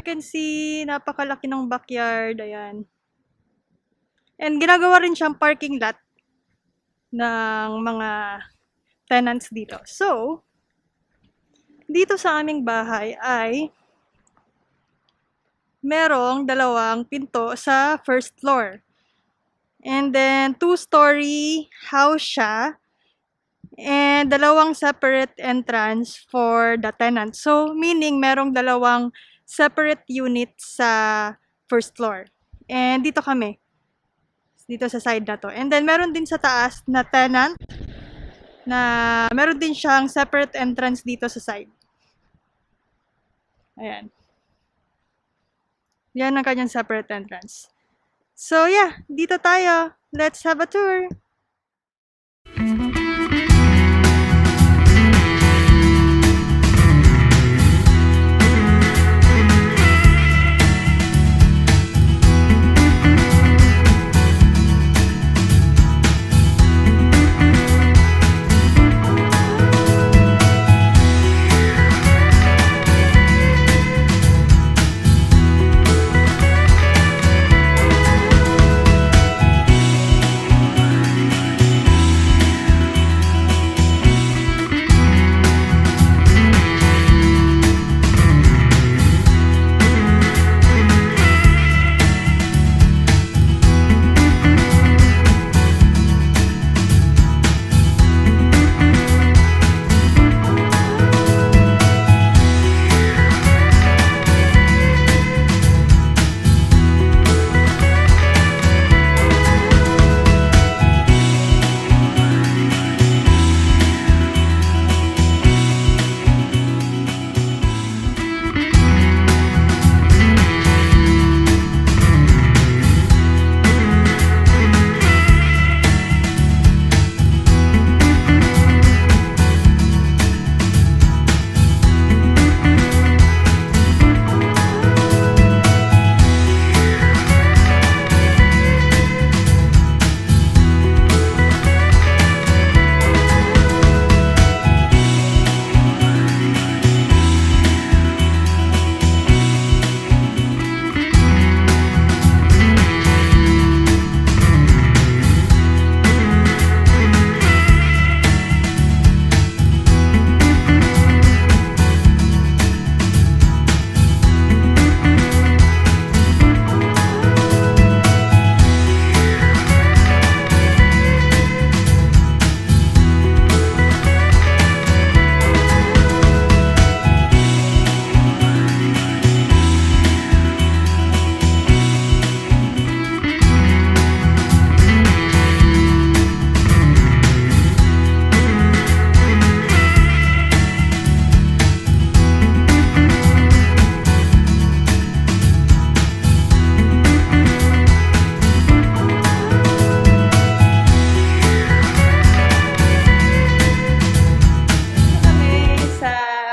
can see, napakalaki ng backyard. Ayan. And ginagawa rin siyang parking lot ng mga tenants dito. So, dito sa aming bahay ay merong dalawang pinto sa first floor. And then, 2-story house siya. And dalawang separate entrance for the tenant. So, meaning merong dalawang separate units sa first floor. And dito kami. Dito sa side na to. And then, meron din sa taas na tenant na meron din siyang separate entrance dito sa side. Ayan. Yan ang kanyang separate entrance. So, yeah. Dito tayo. Let's have a tour.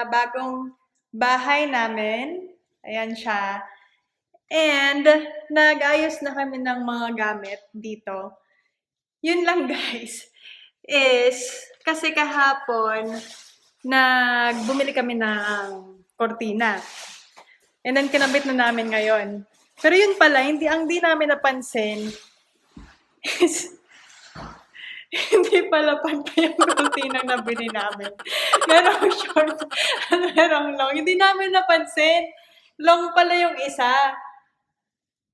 Bagong bahay namin. Ayan siya. And, nag-ayos na kami ng mga gamit dito. Yun lang guys, is, kasi kahapon, bumili kami ng kortina. And then, kinabit na namin ngayon. Pero yun pala, hindi namin napansin is, hindi pala pantay yung kortinang nabili namin. Merong short, merong long. Hindi namin napansin. Long pala yung isa.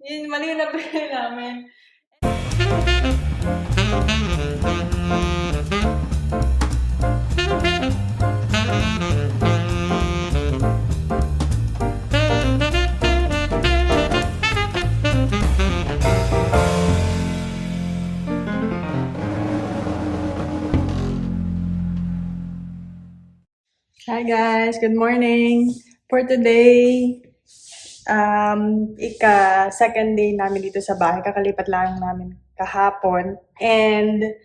Yun, mali yung nabili namin. Hi guys, good morning. For today, second day namin dito sa bahay. Kakalipat lang namin kahapon. And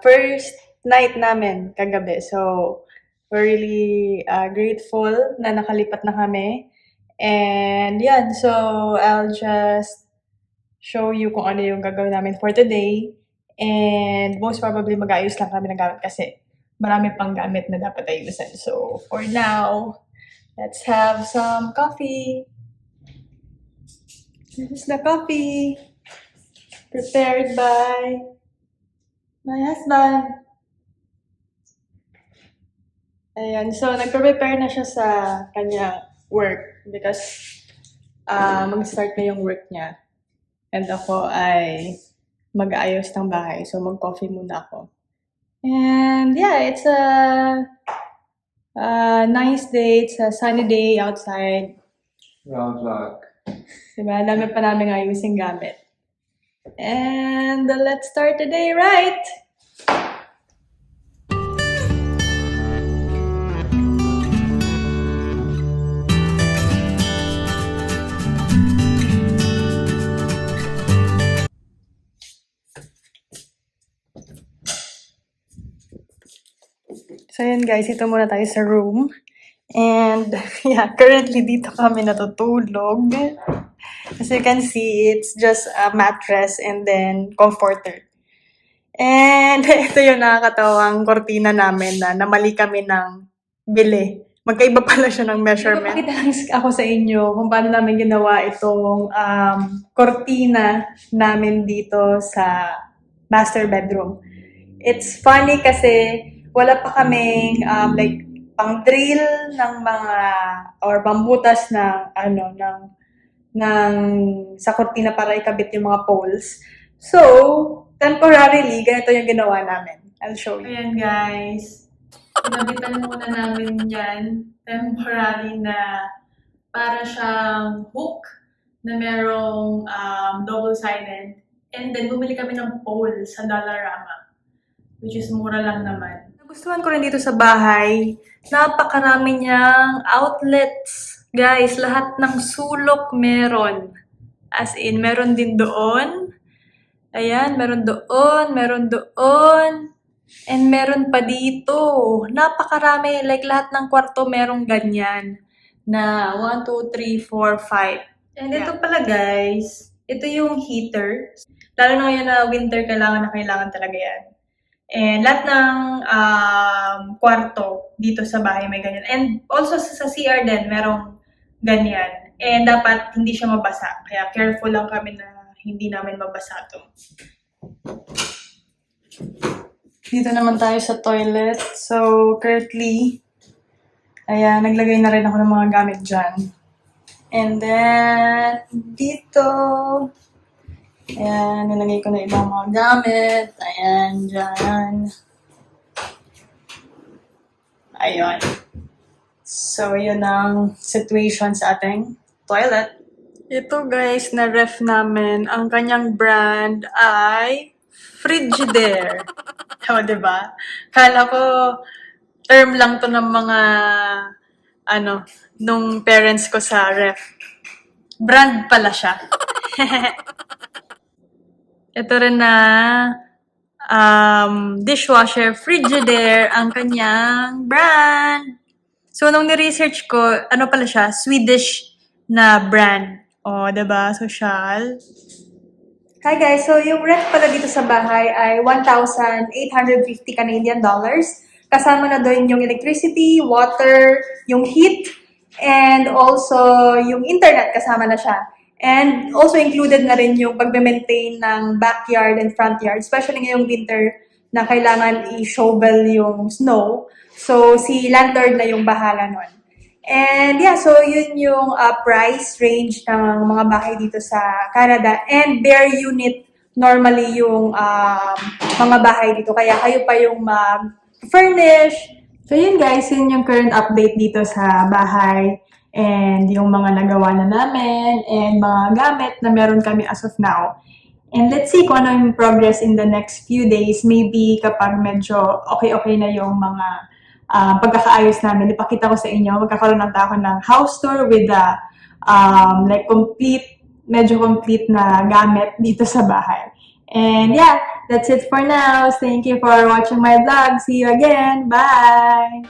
first night namin kagabi. So, we're really grateful na nakalipat na kami. And yan, so I'll just show you kung ano yung gagawin namin for today. And most probably mag-ayos lang kami ng gamit kasi marami pang gamit na dapat ayusin. So, for now, let's have some coffee. This is the coffee prepared by my husband. Ayan, so nagpe-prepare na siya sa kanya work because mag-start na yung work niya. And ako ay mag-aayos ng bahay. So mag-coffee muna ako. And yeah, it's a nice day. It's a sunny day outside. Round clock. Diba? Dami pa namin ayusin gamit. And let's start the day right! So yun guys, ito muna tayo sa room. And yeah, currently dito kami natutulog. As you can see, it's just a mattress and then comforter. And ito yung nakakatawang kortina namin na namali kami ng bili. Magkaiba pala siya ng measurement. Ipapakita lang ako sa inyo kung paano namin ginawa itong kortina namin dito sa master bedroom. It's funny kasi wala pa kaming like pang drill ng mga or pambutas ng sa kortina para ikabit yung mga poles. So, temporarily, ganito yung ginawa namin. I'll show you. Ayan guys. Pinabitan muna namin yan. Temporary na para siyang hook na merong double-sided. And then, bumili kami ng pole sa Dollarama. Which is mura lang naman. Nagustuhan ko rin dito sa bahay. Napakarami niyang outlets. Guys, lahat ng sulok meron. As in, meron din doon. Ayan, meron doon, and meron pa dito. Napakarami, like lahat ng kwarto merong ganyan. Na 1, 2, 3, 4, 5. And ito pala guys, ito yung heater. Lalo na ngayon na winter, kailangan talaga yan. And lahat ng kwarto dito sa bahay may ganyan. And also sa CR din, merong ganyan. And dapat hindi siya mabasa. Kaya careful lang kami na hindi namin mabasa to. Dito naman tayo sa toilet. So, currently, ayan, naglagay na rin ako ng mga gamit dyan. And then, dito, ayan, nilagay ko na ibang mga gamit. Ayan, dyan. Ayun. So, yun ang situation sa ating toilet. Ito guys, na ref namin, ang kanyang brand ay Frigidaire. O, diba? Kala ko, term lang to ng mga, nung parents ko sa ref. Brand pala siya. Ito rin na dishwasher Frigidaire, ang kanyang brand. So, nung ni-research ko, ano pala siya? Swedish na brand. O, diba? Social. Hi guys! So, yung rent pala dito sa bahay ay 1,850 Canadian dollars. Kasama na doon yung electricity, water, yung heat, and also yung internet kasama na siya. And also included na rin yung pag-maintain ng backyard and front yard, especially ngayong winter na kailangan i-shovel yung snow. So, si landlord na yung bahala nun. And yeah, so yun yung price range ng mga bahay dito sa Canada. And bare unit normally yung mga bahay dito. Kaya kayo pa yung furnish. So yun guys, yun yung current update dito sa bahay. And yung mga nagawa na namin. And mga gamit na meron kami as of now. And let's see kung ano yung progress in the next few days. Maybe kapag medyo okay na yung mga pagkakaayos namin, ipakita ko sa inyo, magkakaroon ng ako ng house tour with the like medyo complete na gamit dito sa bahay. And yeah, that's it for now. Thank you for watching my vlog. See you again. Bye!